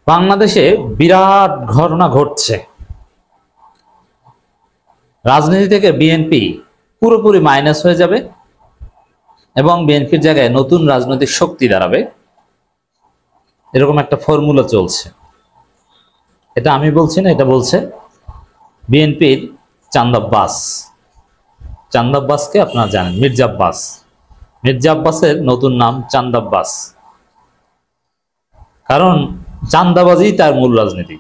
বাংলাদেশে বিরাট ঘটনা ঘটছে। রাজনীতি থেকে বিএনপি পুরোপুরি মাইনাস হয়ে যাবে এবং বিএনপির জায়গায় নতুন রাজনৈতিক শক্তি দাঁড়াবে, এরকম একটা ফর্মুলা চলছে। এটা আমি বলছি না, এটা বলছে বিএনপির চাঁদ আব্বাস। চাঁদ আব্বাসকে আপনারা জানেন, মির্জা আব্বাস। মির্জা আব্বাসের নতুন নাম চাঁদ আব্বাস, কারণ চাঁদাবাজি তার মূল রাজনীতি।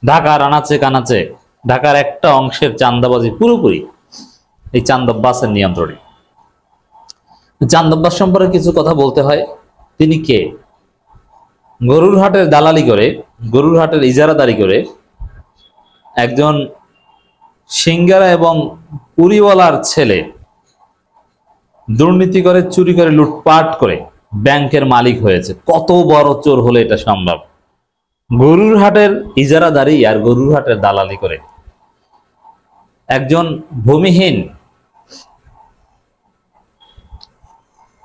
ঢাকার আনাচে কানাচে ঢাকার একটা অংশের চাঁদাবাজি পুরোপুরি এই চাঁদ আব্বাসের নিয়ন্ত্রণে। চাঁদ আব্বাস সম্পর্কে কিছু কথা বলতে হয়। তিনি কে? গরুর হাটের দালালি করে, গরুর হাটের ইজারাদারি করে একজন সিঙ্গারা এবং পুরিওয়ালার ছেলে দুর্নীতি করে, চুরি করে, লুটপাট করে ব্যাংকের মালিক হয়েছে। কত বড় চোর হলে এটা সম্ভব? গরুর হাটের ইজারাদারি আর গরুর হাটের দালালি করে একজন ভূমিহীন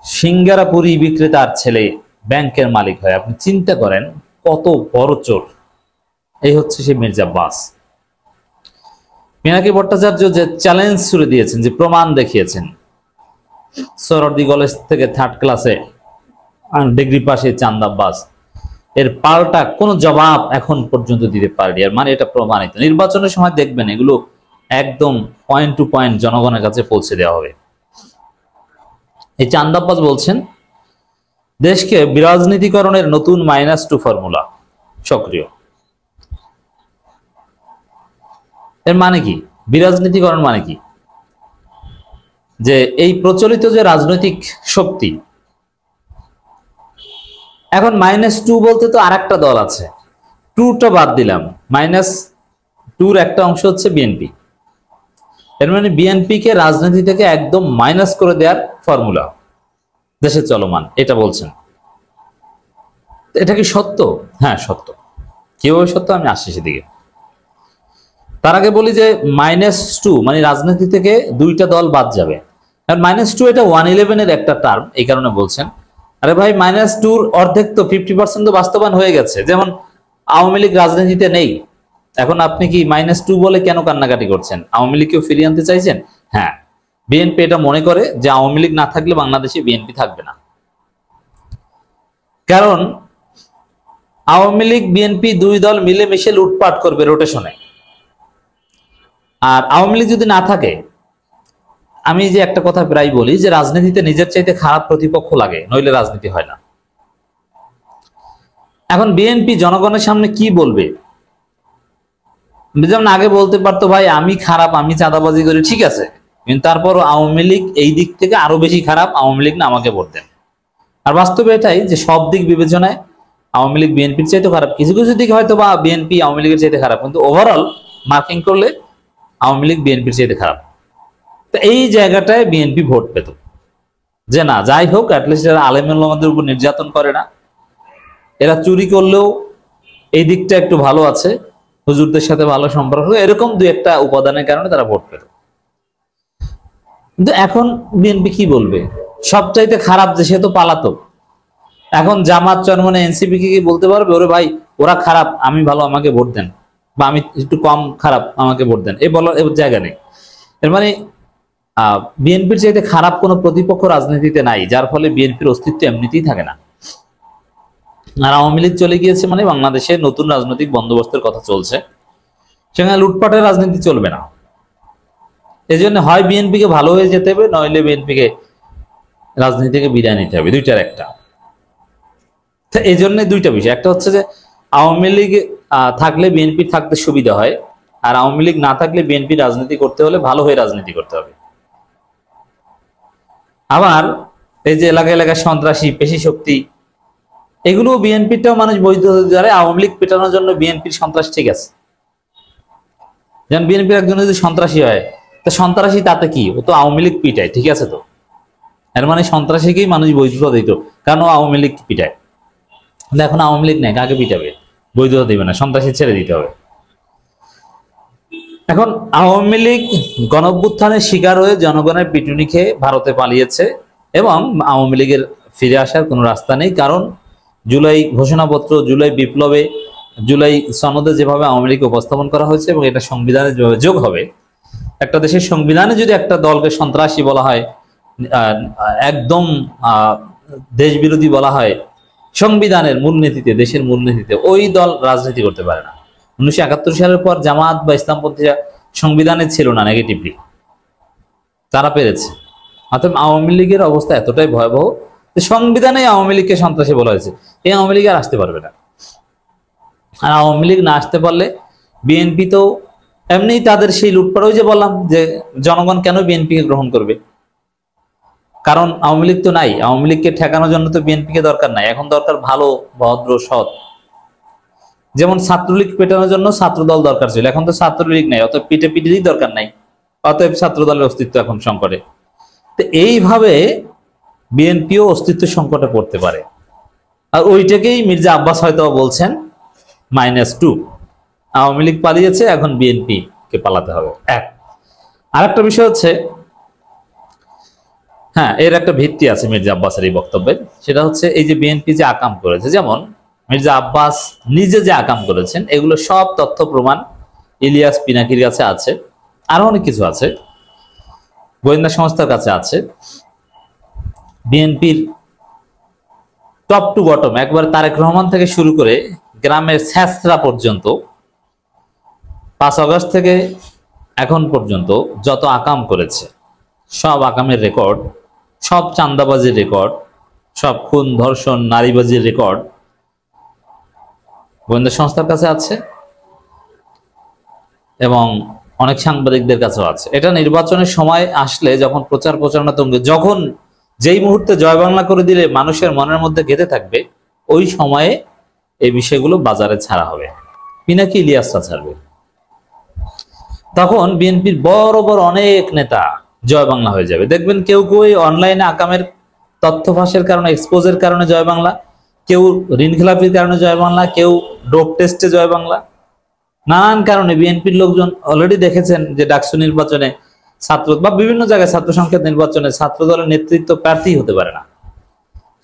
সিঙ্গারা পুরি বিক্রেতার ছেলে ব্যাংকের মালিক হয়। আপনি চিন্তা করেন কত বড় চোর। এই হচ্ছে সে মির্জা আব্বাস। পিনাকি ভট্টাচার্য যে চ্যালেঞ্জ ছুড়ে দিয়েছেন, যে প্রমাণ দেখিয়েছেন, সোহরাওয়ার্দী কলেজ থেকে 3rd ক্লাসে ডিগ্রি পাশে চাঁদ আব্বাস, এর পাল্টা কোনো জবাব এখন পর্যন্ত দিতে পারেনি। আর মানে এটা প্রমাণিত। নির্বাচনের সময় দেখবেন এগুলো একদম পয়েন্ট টু পয়েন্ট জনগণের কাছে পৌঁছে দেওয়া হবে। এই চাঁদ আব্বাস বলছেন দেশকে বিরাজনীতিকরণের নতুন -2 ফর্মুলা সক্রিয়। এর মানে কি? বিরাজনীতিকরণ মানে কি? যে এই প্রচলিত যে রাজনৈতিক শক্তি, এখন -2 বলতে তো আর একটা দল আছে, 2টা বাদ দিলাম, -2-র একটা অংশ হচ্ছে বিএনপি। এর মানে বিএনপি কে রাজনীতি থেকে একদম মাইনাস করে দেওয়ার ফর্মুলা দেশে চলমান, এটা বলছেন। এটা কি সত্য? হ্যাঁ সত্য। কিভাবে সত্য আমি আসছি সেদিকে। তার আগে বলি যে -2 মানে রাজনীতি থেকে 2টা দল বাদ যাবে। আর -2 এটা 111-এর একটা টার্ম, এই কারণে বলছেন। আরে ভাই, -2-র অর্ধেক তো 50% তো বাস্তবায়ন হয়ে গেছে। যেমন আওয়ামী লীগ রাজনীতিতে নেই, এখন আপনি কি -2 বলে কেন কান্নাকাটি করছেন? আওয়ামী লীগকেও ফিরিয়ে আনতে চাইছেন? হ্যাঁ, বিএনপি এটা মনে করে যে আওয়ামী লীগ না থাকলে বাংলাদেশে বিএনপি থাকবে না। কারণ আওয়ামী লীগ বিএনপি 2 দল মিলেমিশে লুটপাট করবে রোটেশনে। আর আওয়ামী লীগ যদি না থাকে, আমি যে একটা কথা প্রায় বলি যে রাজনীতিতে নিজের চাইতে খারাপ প্রতিপক্ষ লাগে, নইলে রাজনীতি হয় না। এখন বিএনপি জনগণের সামনে কি বলবে? যেমন আগে বলতে পারতো ভাই আমি খারাপ, আমি চাঁদাবাজি করি, ঠিক আছে, কিন্তু তারপরও আওয়ামী লীগ এই দিক থেকে আরো বেশি খারাপ, আওয়ামী লীগ না আমাকে ভোট দেন। আর বাস্তবে এটাই যে সব দিক বিবেচনায় আওয়ামী লীগ বিএনপির চাইতে খারাপ। কিছু কিছু দিক হয়তো বা বিএনপি আওয়ামী লীগের চাইতে খারাপ, কিন্তু ওভারঅল মার্কিং করলে আওয়ামী লীগ বিএনপির চাইতে খারাপ। তো এই জায়গাটায় বিএনপি ভোট পেত যে না, যাই হোক, অ্যাটলিস্ট এরা আলেমুলামাদের উপর নির্যাতন করে না, এরা চুরি করলেও এই দিকটা একটু ভালো আছে, হুজুরদের সাথে ভালো সম্পর্ক, এরকম 2-একটা উপাদানের কারণে তারা ভোট পেত। কিন্তু এখন বিএনপি কি বলবে? সবচাইতে খারাপ যে সে তো পালাতো। এখন জামাত চরমনে এনসিপি কি বলতে পারবে ওরে ভাই ওরা খারাপ, আমি ভালো, আমাকে ভোট দেন, বা আমি একটু কম খারাপ, আমাকে ভোট দেন, এই বলার জায়গা নেই। এর মানে বিএনপির চাইতে খারাপ কোনো প্রতিপক্ষ রাজনীতিতে নাই, যার ফলে বিএনপির অস্তিত্ব এমনিতেই থাকে না। আর আওয়ামী লীগ চলে গিয়েছে মানে বাংলাদেশে নতুন রাজনৈতিক বন্দোবস্তের কথা চলছে, সেখানে লুটপাটের রাজনীতি চলবে না। এই জন্য হয় বিএনপিকে ভালো হয়ে যেতে হবে, নইলে বিএনপিকে রাজনীতি থেকে বিদায় নিতে হবে, 2টার একটা। এই জন্য 2টা বিষয়, একটা হচ্ছে যে আওয়ামী লীগ থাকলে বিএনপি থাকতে সুবিধা হয়, আর আওয়ামী লীগ না থাকলে বিএনপি রাজনীতি করতে হলে ভালো হয়ে রাজনীতি করতে হবে। আবার এই যে এলাকা এলাকায় সন্ত্রাসী পেশি শক্তি, এগুলো বিএনপিটাও মানুষ বৈধ দ্বারা আওয়ামী লীগ পেটানোর জন্য বিএনপির সন্ত্রাস ঠিক আছে। যেমন বিএনপির একজন যদি সন্ত্রাসী হয়, তো সন্ত্রাসী তাতে কি, ও তো আওয়ামী লীগ পিটায়, ঠিক আছে। তো এর মানে সন্ত্রাসীকেই মানুষ বৈধতা দিত, কারণ আওয়ামী লীগ পিটায়। এখন আওয়ামী লীগ নেই, কাকে পিটাবে? বৈধতা দিবে না, সন্ত্রাসী ছেড়ে দিতে হবে। এখন আওয়ামী লীগ গণঅভ্যুত্থানের শিকার হয়ে জনগণের পিটুনি খেয়ে ভারতে পালিয়েছে, এবং আওয়ামী লীগের ফিরে আসার কোনো রাস্তা নেই। কারণ জুলাই ঘোষণাপত্র, জুলাই বিপ্লবে জুলাই সনদে যেভাবে আওয়ামী লীগ উপস্থাপন করা হয়েছে এবং এটা সংবিধানে যেভাবে যোগ হবে, একটা দেশের সংবিধানে যদি একটা দলকে সন্ত্রাসী বলা হয়, একদম দেশ বিরোধী বলা হয়, সংবিধানের মূলনীতিতে, দেশের মূলনীতিতে, ওই দল রাজনীতি করতে পারে না। 1971 সালের পর জামাত বা ইসলামপন্থীরা সংবিধানে ছিল না নেগেটিভলি, তারা পেরেছে। অর্থাৎ আওয়ামী লীগের অবস্থা এতটাই ভয়াবহ যে সংবিধানে আওয়ামী লীগকে সন্ত্রাসী বলা হয়েছে, এই আওয়ামী লীগ আর আসতে পারবে না। আর আওয়ামী লীগ না আসতে পারলে বিএনপি তো এমনি তাদের সেই লুটপাট, ওই যে বললাম যে জনগণ কেন বিএনপিকে গ্রহণ করবে, কারণ আওয়ামী লীগ তো নাই। আওয়ামী লীগকে ঠেকানোর জন্য তো বিএনপিকে দরকার নাই, এখন দরকার ভালো, ভদ্র, সৎ। যেমন ছাত্রলীগ পেটানোর জন্য ছাত্র দল দরকার ছিল, এখন তো ছাত্রলীগ নাই, অতএব পিটে পিটিরই দরকার নাই, অতএব ছাত্র দলের অস্তিত্ব এখন সংকটে। তো এইভাবে বিএনপিও অস্তিত্ব সংকটে পড়তে পারে। আর ওইটাকেই মির্জা আব্বাস হয়তো বলছেন -2, আওয়ামী লীগ পালিয়েছে, এখন বিএনপি কে পালাতে হবে। আর একটা বিষয় হচ্ছে, হ্যাঁ, এর একটা ভিত্তি আছে মির্জা আব্বাসের এই বক্তব্যের, সেটা হচ্ছে এই যে বিএনপি যে আকাম করেছে, যেমন মির্জা আব্বাস নিজে যে আকাম করেছেন, এগুলো সব তথ্য প্রমাণ ইলিয়াস পিনাকির কাছে আছে, আরো অনেক কিছু আছে, গোয়েন্দা সংস্থার কাছে আছে। বিএনপির টপ টু বটম, একবার তারেক রহমান থেকে শুরু করে গ্রামের ছেঁচড়া পর্যন্ত, 5 আগস্ট থেকে এখন পর্যন্ত যত আকাম করেছে, সব আকামের রেকর্ড, সব চাঁদাবাজির রেকর্ড, সব খুন, ধর্ষণ, নারীবাজির রেকর্ড গোয়েন্দা সংস্থার কাছে আছে এবং অনেক সাংবাদিকদের কাছেও আছে। এটা নির্বাচনের সময় আসলে, যখন প্রচার প্রচারণা তুঙ্গে, যখন যেই মুহূর্তে জয় বাংলা করে দিলে মানুষের মনের মধ্যে গেঁথে থাকবে, ওই সময়ে এই বিষয়গুলো বাজারে ছাড়া হবে, পিনাকি ইলিয়াসরা ছাড়বে। তখন বিএনপির বড় বড় অনেক নেতা জয় বাংলা হয়ে যাবে। দেখবেন কেউ কেউ অনলাইনে আকামের তথ্য ফাঁসের কারণে, এক্সপোজের কারণে জয় বাংলা, কেউ ঋণ খেলাপির কারণে জয় বাংলা, কেউ ডোপ টেস্টে জয় বাংলা, নানান কারণে। বিএনপির লোকজন অলরেডি দেখেছেন যে ডাকসু নির্বাচনে ছাত্র বা বিভিন্ন জায়গায় ছাত্র সংসদ নির্বাচনে ছাত্র দলের নেতৃত্ব প্রার্থী হতে পারে না,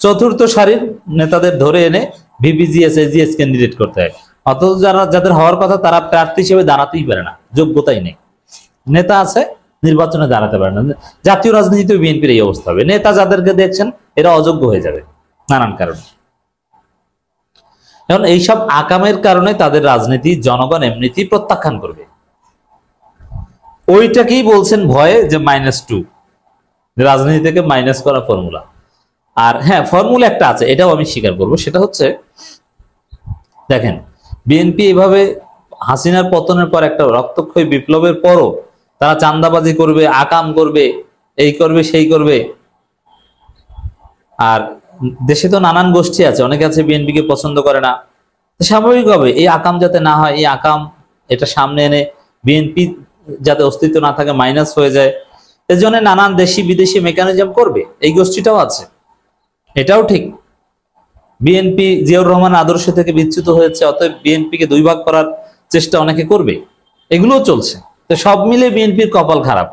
চতুর্থ সারির নেতাদের ধরে এনে ভিপিজিএস, এজিএস ক্যান্ডিডেট করতে হয়। অথচ যাদের হওয়ার কথা তারা প্রার্থী হিসেবে দাঁড়াতেই পারে না, যোগ্যতাই নেই। নেতা আছে, নির্বাচনে দাঁড়াতে পারে না। জাতীয় রাজনীতিতেও বিএনপির এই অবস্থা হবে, নেতা যাদেরকে দেখছেন এরা অযোগ্য হয়ে যাবে নানান কারণে। এখন এইসব আকামের কারণে তাদের রাজনীতি জনগণ এমনিতেই প্রত্যাখ্যান করবে। ওইটাকেই বলছেন ভয়ে যে -2, রাজনীতি থেকে মাইনাস করা ফর্মুলা। আর হ্যাঁ, ফর্মুলা একটা আছে, এটাও আমি স্বীকার করব, সেটা হচ্ছে, দেখেন বিএনপি এভাবে হাসিনার পতনের পর, একটা রক্তক্ষয়ী বিপ্লবের পরও তারা চাঁদাবাজি করবে, আকাম করবে, এই করবে, সেই করবে। আর দেশে তো নানান গোষ্ঠী আছে, অনেকে আছে বিএনপিকে পছন্দ করে না। স্বাভাবিকভাবে এই আকাম যাতে না হয়, এই আকাম এটা সামনে এনে বিএনপি যাতে অস্তিত্ব না থাকে, মাইনাস হয়ে যায়, এর জন্য নানান দেশি বিদেশি মেকানিজম করবে। এই গোষ্ঠীটাও আছে, এটাও ঠিক। বিএনপি জিয়াউর রহমান আদর্শ থেকে বিচ্যুত হয়েছে, অতএব বিএনপিকে 2 ভাগ করার চেষ্টা অনেকে করবে, এগুলোও চলছে। তো সব মিলে বিএনপির কপাল খারাপ।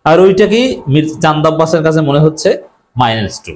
আর ওইটাকেই চাঁদ আব্বাসের কাছে মনে হচ্ছে -2।